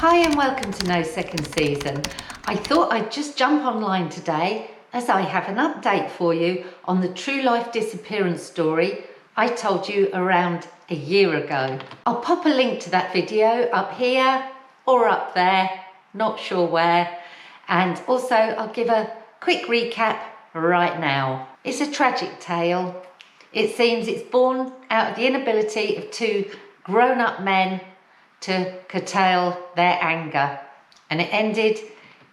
Hi and welcome to No Second Season. I thought I'd just jump online today as I have an update for you on the true life disappearance story I told you around a year ago. I'll pop a link to that video up here or up there, not sure where, and also I'll give a quick recap right now. It's a tragic tale. It seems it's born out of the inability of two grown-up men to curtail their anger, and it ended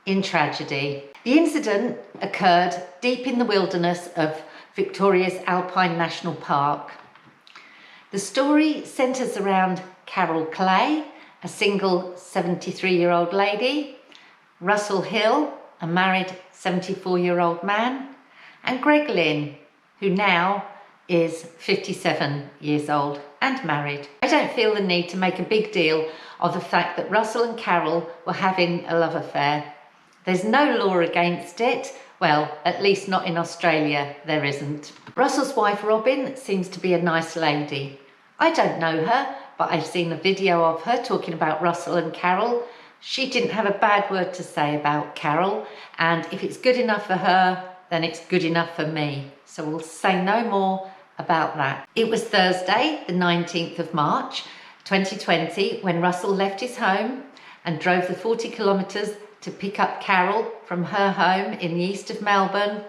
in tragedy. The incident occurred deep in the wilderness of Victoria's Alpine National Park. The story centres around Carol Clay, a single 73-year-old lady, Russell Hill, a married 74-year-old man, and Greg Lynn, who now is 57 years old and married. I don't feel the need to make a big deal of the fact that Russell and Carol were having a love affair. There's no law against it. Well, at least not in Australia, there isn't. Russell's wife Robin seems to be a nice lady. I don't know her, but I've seen a video of her talking about Russell and Carol. She didn't have a bad word to say about Carol, and if it's good enough for her, then it's good enough for me. So we'll say no more about that. It was Thursday, the 19th of March, 2020, when Russell left his home and drove the 40 kilometres to pick up Carol from her home in the east of Melbourne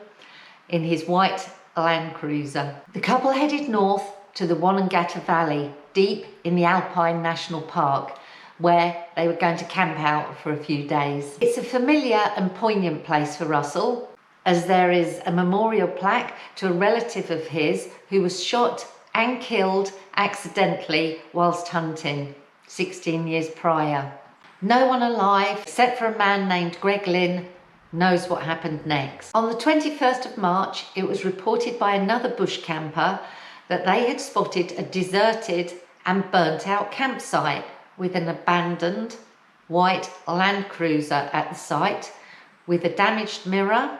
in his white Land Cruiser. The couple headed north to the Wonnangatta Valley, deep in the Alpine National Park, where they were going to camp out for a few days. It's a familiar and poignant place for Russell, as there is a memorial plaque to a relative of his who was shot and killed accidentally whilst hunting 16 years prior. No one alive, except for a man named Greg Lynn, knows what happened next. On the 21st of March, it was reported by another bush camper that they had spotted a deserted and burnt out campsite with an abandoned white Land Cruiser at the site with a damaged mirror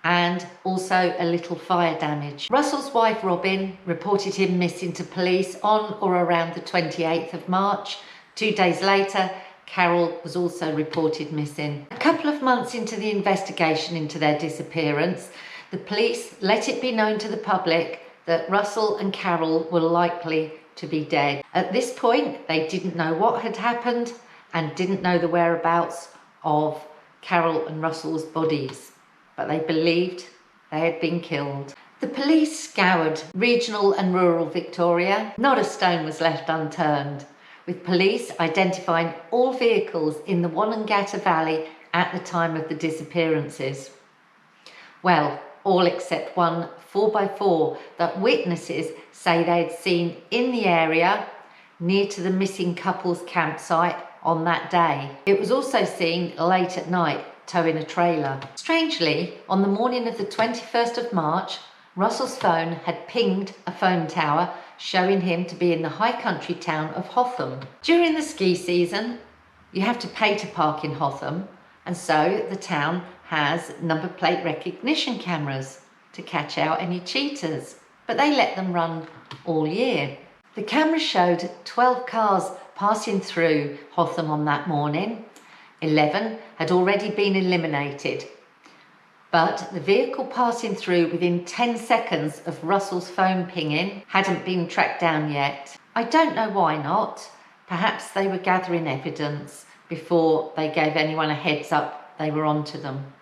and also a little fire damage. Russell's wife Robin reported him missing to police on or around the 28th of March. 2 days later, Carol was also reported missing. A couple of months into the investigation into their disappearance, the police let it be known to the public that Russell and Carol were likely to be dead. At this point, they didn't know what had happened and didn't know the whereabouts of Carol and Russell's bodies, but they believed they had been killed. The police scoured regional and rural Victoria. Not a stone was left unturned, with police identifying all vehicles in the Wonnangatta Valley at the time of the disappearances. Well, all except one 4x4 that witnesses say they had seen in the area near to the missing couple's campsite on that day. It was also seen late at night towing a trailer. Strangely, on the morning of the 21st of March, Russell's phone had pinged a phone tower showing him to be in the high country town of Hotham. During the ski season, you have to pay to park in Hotham, and so the town has number plate recognition cameras to catch out any cheaters, but they let them run all year. The camera showed 12 cars passing through Hotham on that morning. 11 had already been eliminated, but the vehicle passing through within 10 seconds of Russell's phone pinging hadn't been tracked down yet. I don't know why not. Perhaps they were gathering evidence before they gave anyone a heads up they were onto them.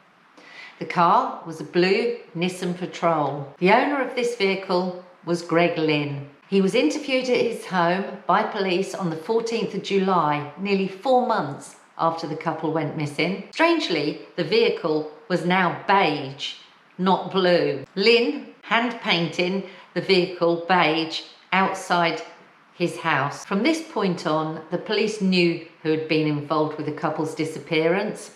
The car was a blue Nissan Patrol. The owner of this vehicle was Greg Lynn. He was interviewed at his home by police on the 14th of July, nearly 4 months after the couple went missing. Strangely, the vehicle was now beige, not blue. Lynn hand painting the vehicle beige outside his house. From this point on, the police knew who had been involved with the couple's disappearance,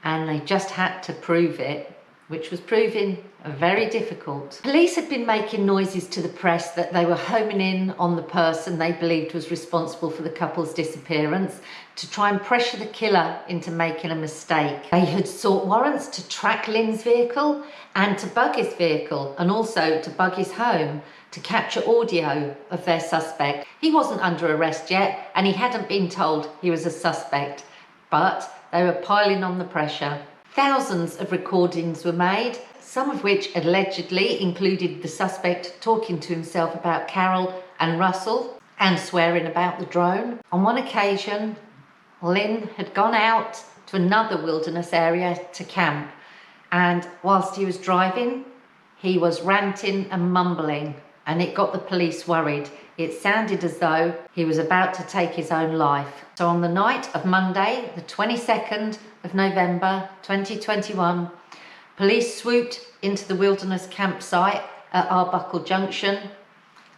and they just had to prove it, which was proving very difficult. Police had been making noises to the press that they were homing in on the person they believed was responsible for the couple's disappearance to try and pressure the killer into making a mistake. They had sought warrants to track Lynn's vehicle and to bug his vehicle, and also to bug his home to capture audio of their suspect. He wasn't under arrest yet, and he hadn't been told he was a suspect. but they were piling on the pressure. Thousands of recordings were made, some of which allegedly included the suspect talking to himself about Carol and Russell and swearing about the drone. On one occasion, Lynn had gone out to another wilderness area to camp, and whilst he was driving, he was ranting and mumbling, and it got the police worried. It sounded as though he was about to take his own life. So on the night of Monday, the 22nd of November 2021, police swooped into the wilderness campsite at Arbuckle Junction,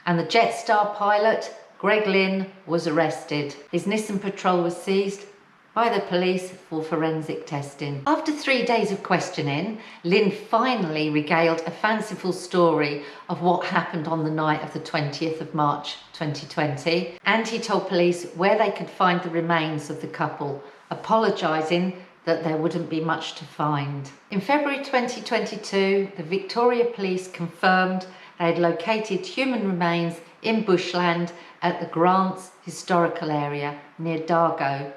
and the Jetstar pilot, Greg Lynn, was arrested. His Nissan Patrol was seized by the police for forensic testing. After 3 days of questioning, Lynn finally regaled a fanciful story of what happened on the night of the 20th of March 2020, and he told police where they could find the remains of the couple, apologising that there wouldn't be much to find. In February 2022, the Victoria Police confirmed they had located human remains in bushland at the Grants Historical Area near Dargo,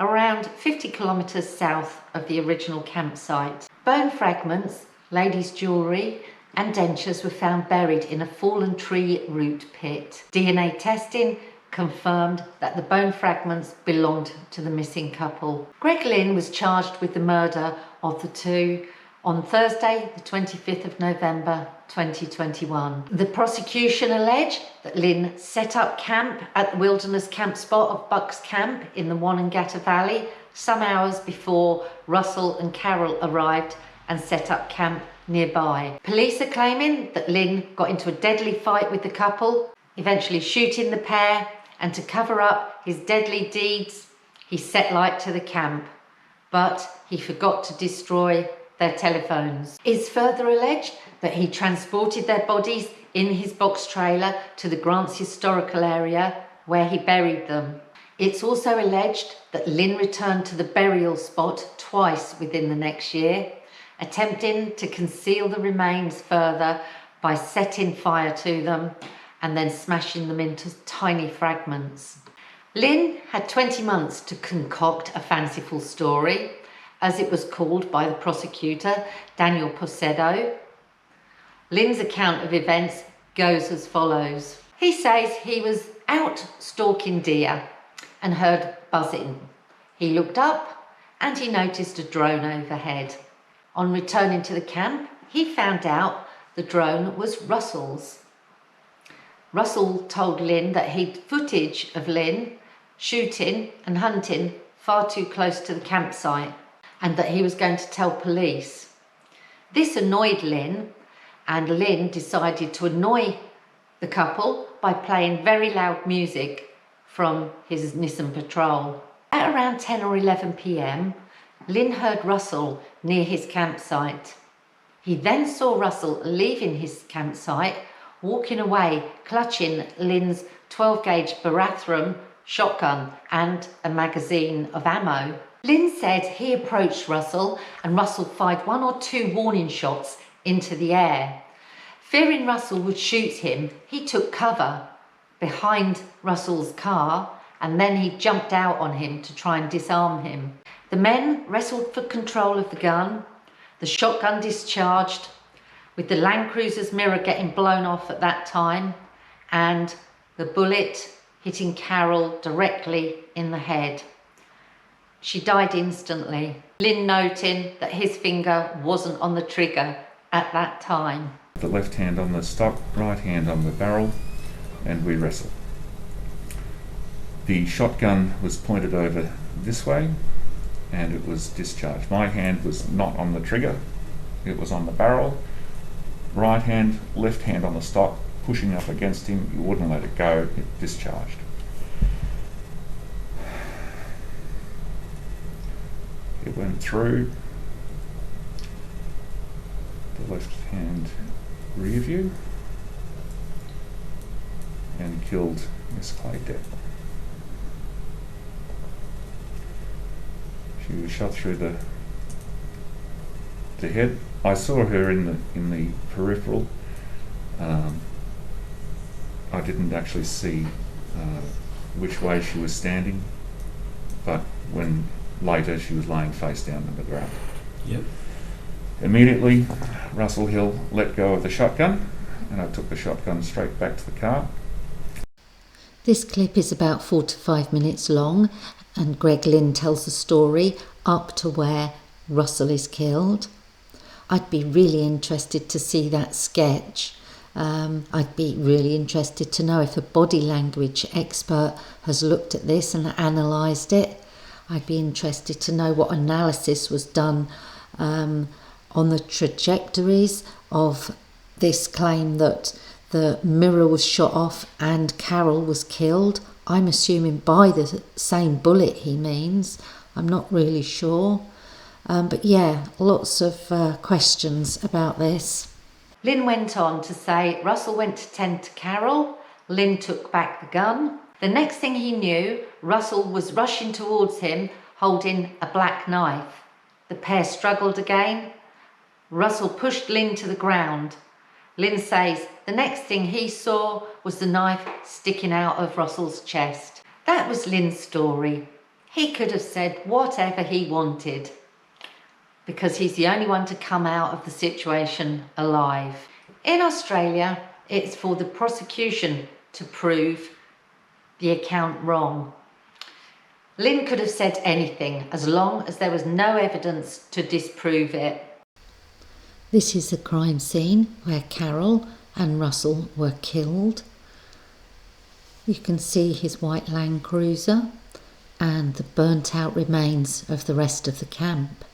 around 50 kilometres south of the original campsite. Bone fragments, ladies' jewellery and dentures were found buried in a fallen tree root pit. DNA testing confirmed that the bone fragments belonged to the missing couple. Greg Lynn was charged with the murder of the two on Thursday, the 25th of November 2021. The prosecution alleged that Lynn set up camp at the wilderness camp spot of Bucks Camp in the Wanangata Valley some hours before Russell and Carol arrived and set up camp nearby. Police are claiming that Lynn got into a deadly fight with the couple, eventually shooting the pair, and to cover up his deadly deeds, he set light to the camp, but he forgot to destroy their telephones. It's further alleged that he transported their bodies in his box trailer to the Grants Historical Area where he buried them. It's also alleged that Lynn returned to the burial spot twice within the next year, attempting to conceal the remains further by setting fire to them and then smashing them into tiny fragments. Lynn had 20 months to concoct a fanciful story, as it was called by the prosecutor, Daniel Posedo. Lynn's account of events goes as follows. He says he was out stalking deer and heard buzzing. He looked up and he noticed a drone overhead. On returning to the camp, he found out the drone was Russell's. Russell told Lynn that he'd footage of Lynn shooting and hunting far too close to the campsite, and that he was going to tell police. This annoyed Lynn, and Lynn decided to annoy the couple by playing very loud music from his Nissan Patrol. At around 10 or 11 p.m, Lynn heard Russell near his campsite. He then saw Russell leaving his campsite, walking away, clutching Lynn's 12-gauge Barathrum shotgun and a magazine of ammo. Lynn said he approached Russell and Russell fired 1 or 2 warning shots into the air. Fearing Russell would shoot him, he took cover behind Russell's car and then he jumped out on him to try and disarm him. The men wrestled for control of the gun, the shotgun discharged, with the Land Cruiser's mirror getting blown off at that time, and the bullet hitting Carol directly in the head. She died instantly, Lynn noting that his finger wasn't on the trigger at that time. The left hand on the stock, right hand on the barrel, and we wrestle. The shotgun was pointed over this way and it was discharged. My hand was not on the trigger, it was on the barrel. Right hand, left hand on the stock, pushing up against him, you wouldn't let it go, it discharged. It went through the left hand rear view and killed Miss Clay dead. She was shot through the head. I saw her in the peripheral. I didn't actually see which way she was standing, but when later she was laying face down in the ground. Yep. Immediately, Russell Hill let go of the shotgun, and I took the shotgun straight back to the car. This clip is about 4 to 5 minutes long, and Lynn tells the story up to where Russell is killed. I'd be really interested to see that sketch. I'd be really interested to know if a body language expert has looked at this and analysed it. I'd be interested to know what analysis was done on the trajectories of this claim that the mirror was shot off and Carol was killed. I'm assuming by the same bullet he means. I'm not really sure. But yeah, lots of questions about this. Lynn went on to say Russell went to tend to Carol. Lynn took back the gun. The next thing he knew, Russell was rushing towards him holding a black knife. The pair struggled again. Russell pushed Lynn to the ground. Lynn says the next thing he saw was the knife sticking out of Russell's chest. That was Lynn's story. He could have said whatever he wanted because he's the only one to come out of the situation alive. In Australia, it's for the prosecution to prove the account wrong. Lynn could have said anything as long as there was no evidence to disprove it. This is the crime scene where Carol and Russell were killed. You can see his white Land Cruiser and the burnt out remains of the rest of the camp.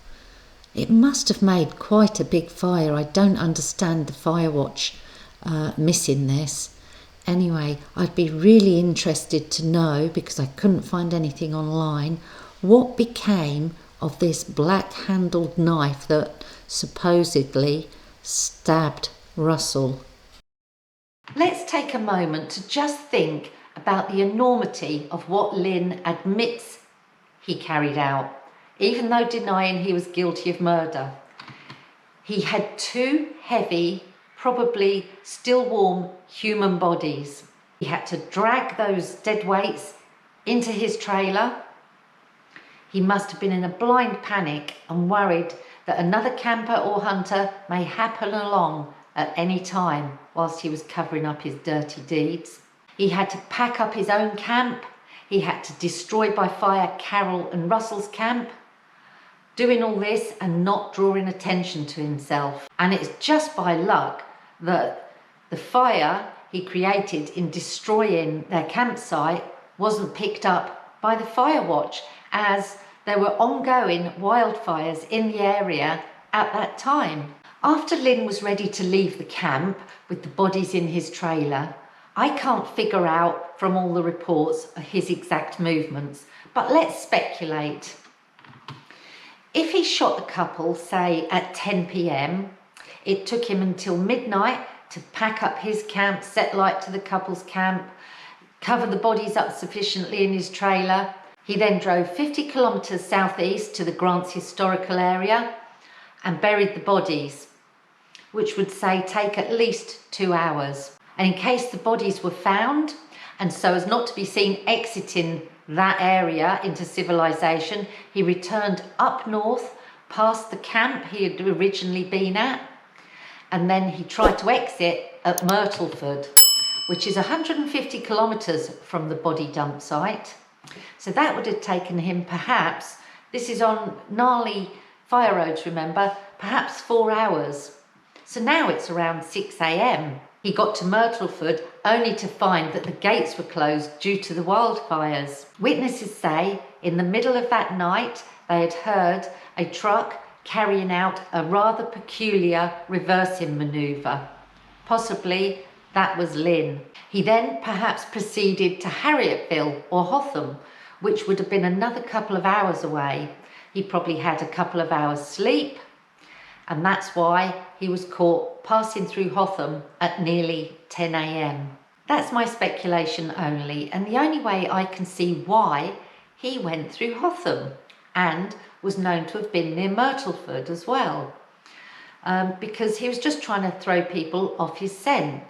It must have made quite a big fire. I don't understand the fire watch missing this. Anyway, I'd be really interested to know, because I couldn't find anything online, what became of this black-handled knife that supposedly stabbed Russell. Let's take a moment to just think about the enormity of what Lynn admits he carried out, even though denying he was guilty of murder. He had two heavy, probably still warm human bodies. He had to drag those dead weights into his trailer. He must have been in a blind panic and worried that another camper or hunter may happen along at any time whilst he was covering up his dirty deeds. He had to pack up his own camp. He had to destroy by fire Carol and Russell's camp. Doing all this and not drawing attention to himself. And it's just by luck that the fire he created in destroying their campsite wasn't picked up by the fire watch, as there were ongoing wildfires in the area at that time. After Lynn was ready to leave the camp with the bodies in his trailer, I can't figure out from all the reports his exact movements, but let's speculate. If he shot the couple, say at 10 p.m, it took him until midnight to pack up his camp, set light to the couple's camp, cover the bodies up sufficiently in his trailer. He then drove 50 kilometres southeast to the Grants historical area and buried the bodies, which would say take at least 2 hours. And in case the bodies were found, and so as not to be seen exiting that area into civilization, he returned up north past the camp he had originally been at, and then he tried to exit at Myrtleford, which is 150 kilometres from the body dump site. So that would have taken him perhaps, this is on gnarly fire roads, remember, perhaps 4 hours. So now it's around 6 a.m. He got to Myrtleford only to find that the gates were closed due to the wildfires. Witnesses say in the middle of that night they had heard a truck carrying out a rather peculiar reversing manoeuvre. Possibly that was Lynn. He then perhaps proceeded to Harrietville or Hotham, which would have been another couple of hours away. He probably had a couple of hours sleep, and that's why he was caught passing through Hotham at nearly 10 a.m. That's my speculation only, and the only way I can see why he went through Hotham and was known to have been near Myrtleford as well, because he was just trying to throw people off his scent,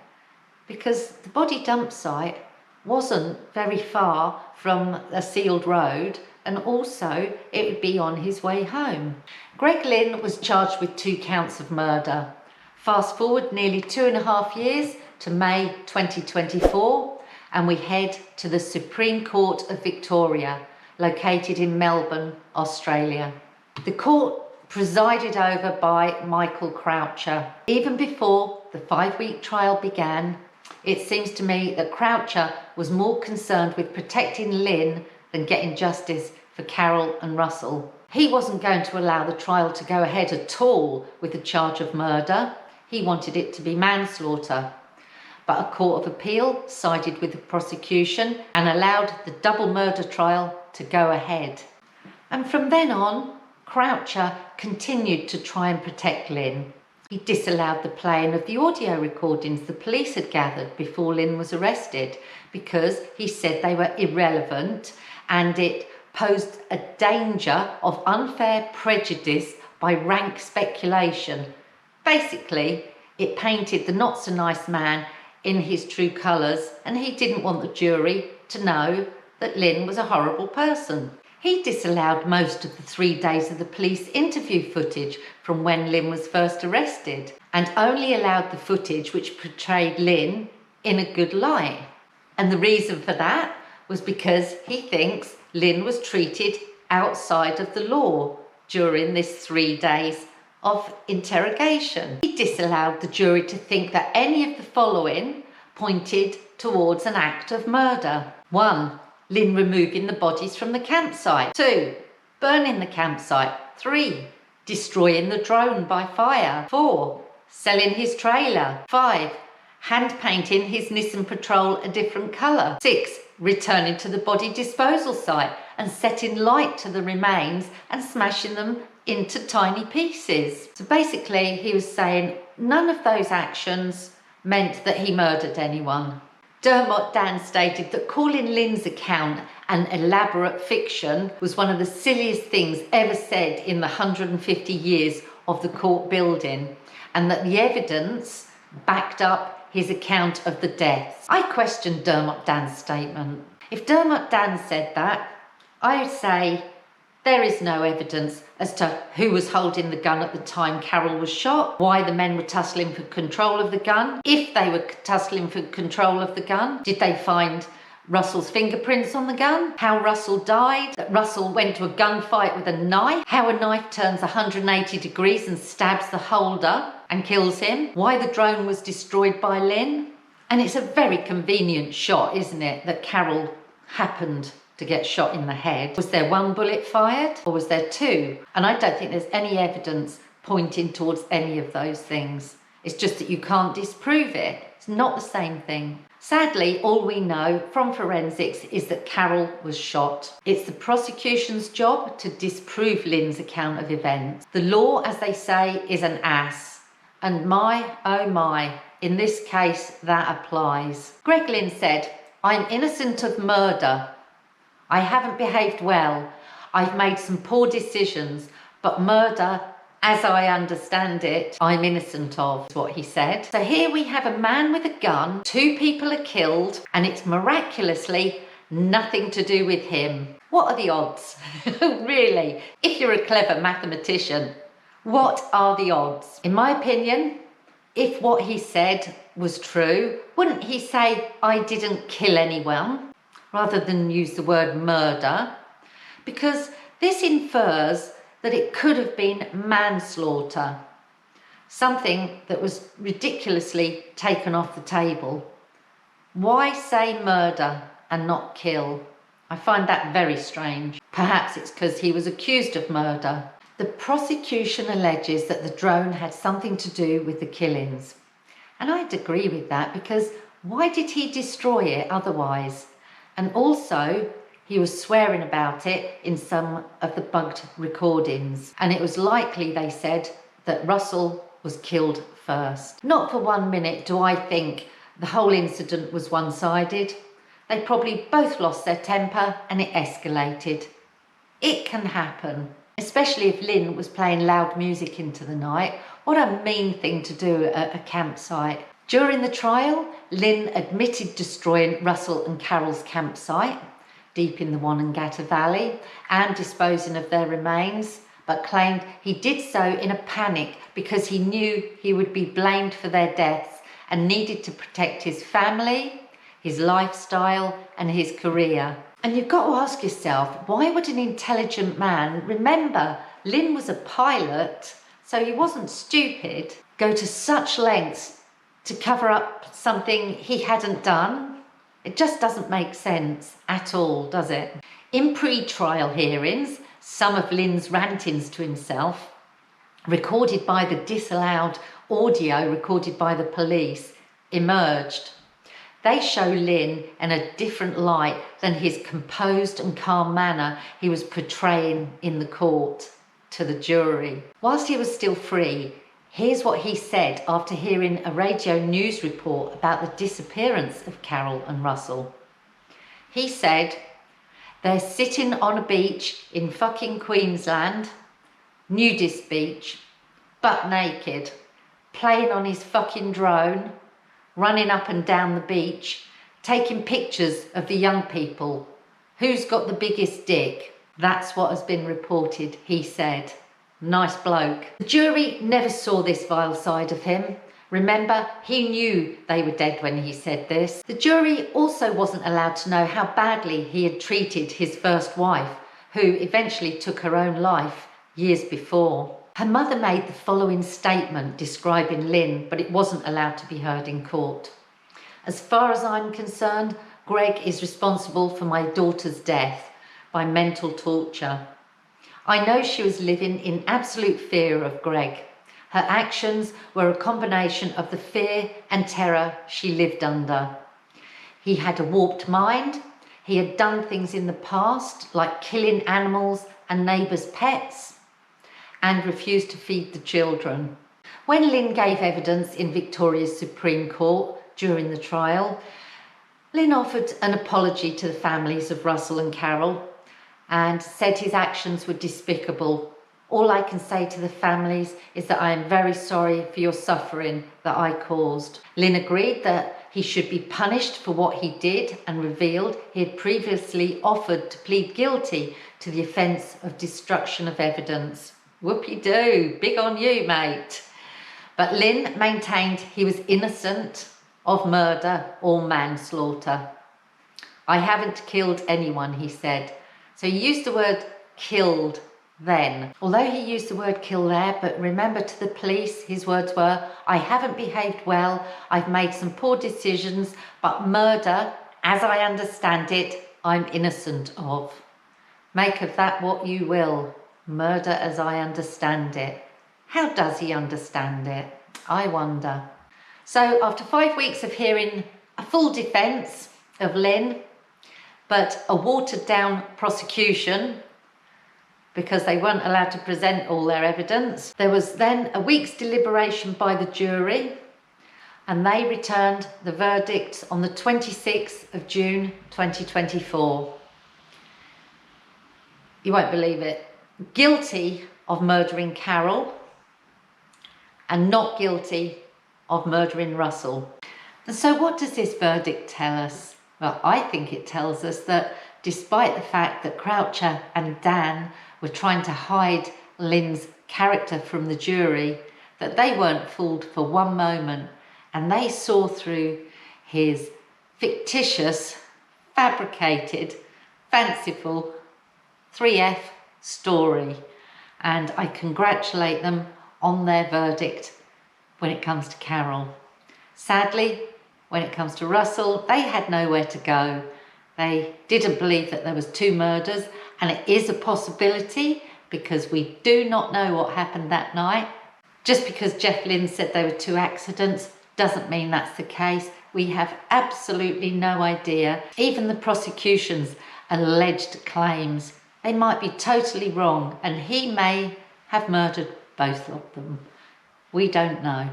because the body dump site wasn't very far from a sealed road and also it would be on his way home. Greg Lynn was charged with 2 counts of murder. Fast forward nearly 2.5 years to May 2024, and we head to the Supreme Court of Victoria, located in Melbourne, Australia. The court presided over by Michael Croucher. Even before the 5-week trial began, it seems to me that Croucher was more concerned with protecting Lynn than getting justice for Carol and Russell. He wasn't going to allow the trial to go ahead at all with the charge of murder. He wanted it to be manslaughter. But a court of appeal sided with the prosecution and allowed the double murder trial to go ahead. And from then on, Croucher continued to try and protect Lynn. He disallowed the playing of the audio recordings the police had gathered before Lynn was arrested because he said they were irrelevant and it posed a danger of unfair prejudice by rank speculation. Basically, it painted the not-so-nice man in his true colours, and he didn't want the jury to know that Lynn was a horrible person. He disallowed most of the 3 days of the police interview footage from when Lynn was first arrested, and only allowed the footage which portrayed Lynn in a good light. And the reason for that was because he thinks Lynn was treated outside of the law during this 3 days of interrogation. He disallowed the jury to think that any of the following pointed towards an act of murder. 1. Lynn removing the bodies from the campsite. 2. Burning the campsite. 3. Destroying the drone by fire. 4. Selling his trailer. 5. Hand painting his Nissan Patrol a different colour. 6. Returning to the body disposal site and setting light to the remains and smashing them into tiny pieces. So basically he was saying none of those actions meant that he murdered anyone. Dermot Dan stated that calling Lynn's account an elaborate fiction was one of the silliest things ever said in the 150 years of the court building, and that the evidence backed up his account of the deaths. I questioned Dermot Dan's statement. If Dermot Dan said that, I would say there is no evidence as to who was holding the gun at the time Carol was shot, why the men were tussling for control of the gun, if they were tussling for control of the gun, did they find Russell's fingerprints on the gun, how Russell died, that Russell went to a gunfight with a knife, how a knife turns 180 degrees and stabs the holder and kills him, why the drone was destroyed by Lynn. And it's a very convenient shot, isn't it, that Carol happened to get shot in the head. Was there 1 bullet fired or was there 2? And I don't think there's any evidence pointing towards any of those things. It's just that you can't disprove it. It's not the same thing. Sadly, all we know from forensics is that Carol was shot. It's the prosecution's job to disprove Lynn's account of events. The law, as they say, is an ass. And my, oh my, in this case, that applies. Greg Lynn said, "I'm innocent of murder. I haven't behaved well. I've made some poor decisions, but murder, as I understand it, I'm innocent of," is what he said. So here we have a man with a gun, 2 people are killed, and it's miraculously nothing to do with him. What are the odds? Really, if you're a clever mathematician, what are the odds? In my opinion, if what he said was true, wouldn't he say, "I didn't kill anyone," rather than use the word murder? Because this infers that it could have been manslaughter, something that was ridiculously taken off the table. Why say murder and not kill? I find that very strange. Perhaps it's because he was accused of murder. The prosecution alleges that the drone had something to do with the killings. And I'd agree with that, because why did he destroy it otherwise? And also, he was swearing about it in some of the bugged recordings. And it was likely, they said, that Russell was killed first. Not for 1 minute do I think the whole incident was one-sided. They probably both lost their temper and it escalated. It can happen, especially if Lynn was playing loud music into the night. What a mean thing to do at a campsite. During the trial, Lynn admitted destroying Russell and Carol's campsite. deep in the Wanangata Valley and disposing of their remains, but claimed he did so in a panic because he knew he would be blamed for their deaths and needed to protect his family, his lifestyle and his career. And you've got to ask yourself, why would an intelligent man, remember Lynn was a pilot, so he wasn't stupid, go to such lengths to cover up something he hadn't done? It just doesn't make sense at all, does it? In pre-trial hearings, some of Lynn's rantings to himself, recorded by the disallowed audio recorded by the police, emerged. They show Lynn in a different light than his composed and calm manner he was portraying in the court to the jury. Whilst he was still free, here's what he said after hearing a radio news report about the disappearance of Carol and Russell. He said, "They're sitting on a beach in fucking Queensland, nudist beach, butt naked, playing on his fucking drone, running up and down the beach, taking pictures of the young people. Who's got the biggest dick?" That's what has been reported, he said. Nice bloke. The jury never saw this vile side of him. Remember, he knew they were dead when he said this. The jury also wasn't allowed to know how badly he had treated his first wife, who eventually took her own life years before. Her mother made the following statement describing Lynn, but it wasn't allowed to be heard in court. "As far as I'm concerned, Greg is responsible for my daughter's death by mental torture. I know she was living in absolute fear of Greg. Her actions were a combination of the fear and terror she lived under. He had a warped mind. He had done things in the past, like killing animals and neighbours' pets, and refused to feed the children." When Lynn gave evidence in Victoria's Supreme Court during the trial, Lynn offered an apology to the families of Russell and Carol and said his actions were despicable. "All I can say to the families is that I am very sorry for your suffering that I caused." Lynn agreed that he should be punished for what he did and revealed he had previously offered to plead guilty to the offence of destruction of evidence. Whoopie-doo, big on you, mate. But Lynn maintained he was innocent of murder or manslaughter. "I haven't killed anyone," he said. So he used the word killed then. Although he used the word kill there, but remember, to the police, his words were, "I haven't behaved well, I've made some poor decisions, but murder, as I understand it, I'm innocent of." Make of that what you will. Murder as I understand it. How does he understand it? I wonder. So after 5 weeks of hearing a full defence of Lynn, but a watered down prosecution because they weren't allowed to present all their evidence, there was then a week's deliberation by the jury, and they returned the verdict on the 26th of June 2024. You won't believe it. Guilty of murdering Carol and not guilty of murdering Russell. And so what does this verdict tell us? Well, I think it tells us that despite the fact that Croucher and Dan were trying to hide Lynn's character from the jury, that they weren't fooled for one moment, and they saw through his fictitious, fabricated, fanciful 3F story. And I congratulate them on their verdict when it comes to Carol. Sadly, when it comes to Russell, they had nowhere to go. They didn't believe that there was 2 murders, and it is a possibility because we do not know what happened that night. Just because Jeff Lynn said there were 2 accidents doesn't mean that's the case. We have absolutely no idea. Even the prosecution's alleged claims, they might be totally wrong, and he may have murdered both of them. We don't know.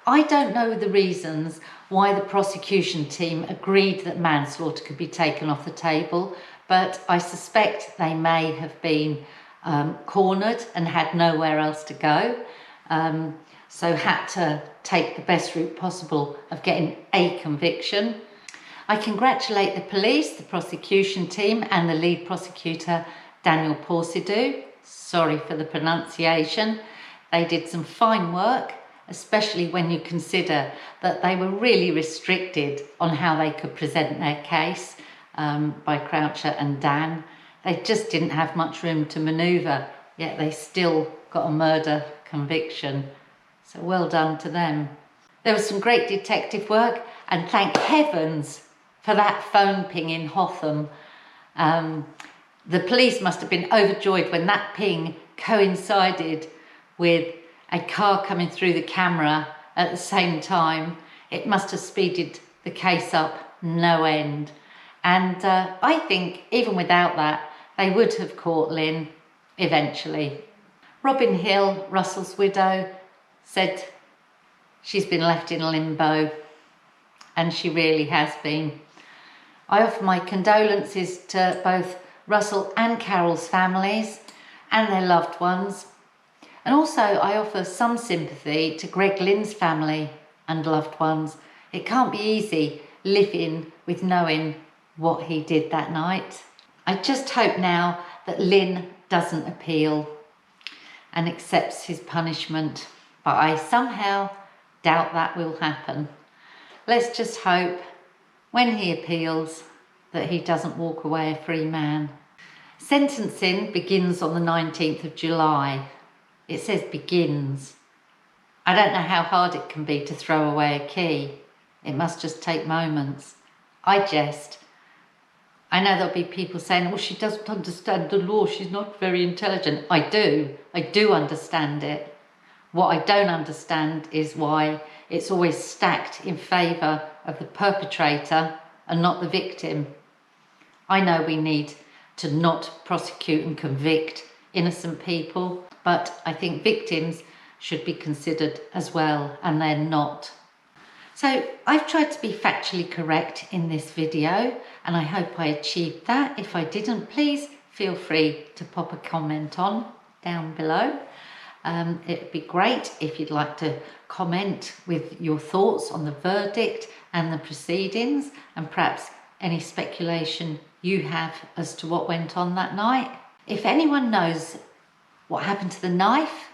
I don't know the reasons why the prosecution team agreed that manslaughter could be taken off the table, but I suspect they may have been cornered and had nowhere else to go, so had to take the best route possible of getting a conviction. I congratulate the police, the prosecution team and the lead prosecutor, Daniel Porsidou. Sorry for the pronunciation. They did some fine work, especially when you consider that they were really restricted on how they could present their case by Croucher and Dan. They just didn't have much room to manoeuvre, yet they still got a murder conviction. So well done to them. There was some great detective work, and thank heavens for that phone ping in Hotham. The police must have been overjoyed when that ping coincided with a car coming through the camera at the same time. It must have speeded the case up no end. And I think even without that, they would have caught Lynn eventually. Robin Hill, Russell's widow, said she's been left in limbo, and she really has been. I offer my condolences to both Russell and Carol's families and their loved ones. And also I offer some sympathy to Greg Lynn's family and loved ones. It can't be easy living with knowing what he did that night. I just hope now that Lynn doesn't appeal and accepts his punishment, but I somehow doubt that will happen. Let's just hope when he appeals that he doesn't walk away a free man. Sentencing begins on the 19th of July. It says begins. I don't know how hard it can be to throw away a key. It must just take moments. I jest. I know there'll be people saying, well, she doesn't understand the law, she's not very intelligent. I do understand it. What I don't understand is why it's always stacked in favour of the perpetrator and not the victim. I know we need to not prosecute and convict innocent people, but I think victims should be considered as well, and they're not. So I've tried to be factually correct in this video, and I hope I achieved that. If I didn't, please feel free to pop a comment on down below. It'd be great if you'd like to comment with your thoughts on the verdict and the proceedings, and perhaps any speculation you have as to what went on that night. If anyone knows what happened to the knife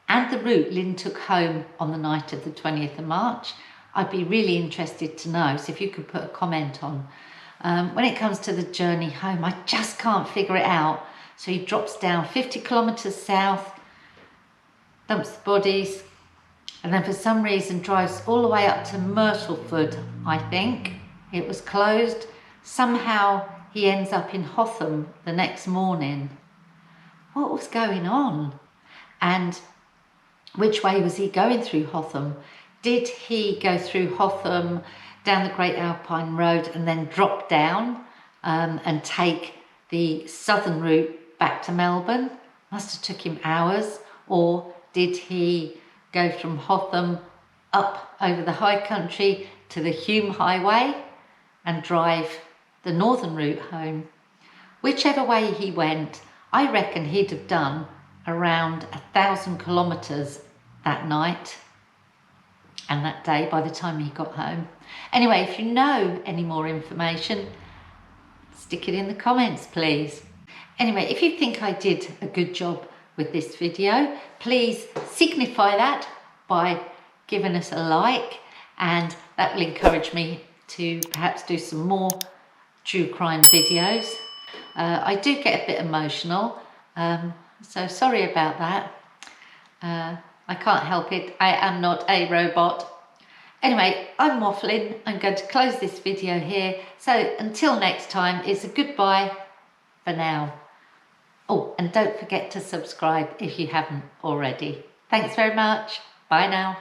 and the route Lynn took home on the night of the 20th of March, I'd be really interested to know. So if you could put a comment on. When it comes to the journey home, I just can't figure it out. So he drops down 50 kilometres south, dumps the bodies, and then for some reason drives all the way up to Myrtleford, I think. It was closed. Somehow he ends up in Hotham the next morning. What was going on? And which way was he going through Hotham? Did he go through Hotham, down the Great Alpine Road, and then drop down and take the southern route back to Melbourne? Must have took him hours. Or did he go from Hotham up over the high country to the Hume Highway and drive the northern route home? Whichever way he went, I reckon he'd have done around 1,000 kilometres that night and that day by the time he got home. Anyway, if you know any more information, stick it in the comments, please. Anyway, if you think I did a good job with this video, please signify that by giving us a like, and that will encourage me to perhaps do some more true crime videos. I do get a bit emotional, so sorry about that. I can't help it. I am not a robot. Anyway, I'm waffling. I'm going to close this video here. So until next time, it's a goodbye for now. Oh, and don't forget to subscribe if you haven't already. Thanks very much. Bye now.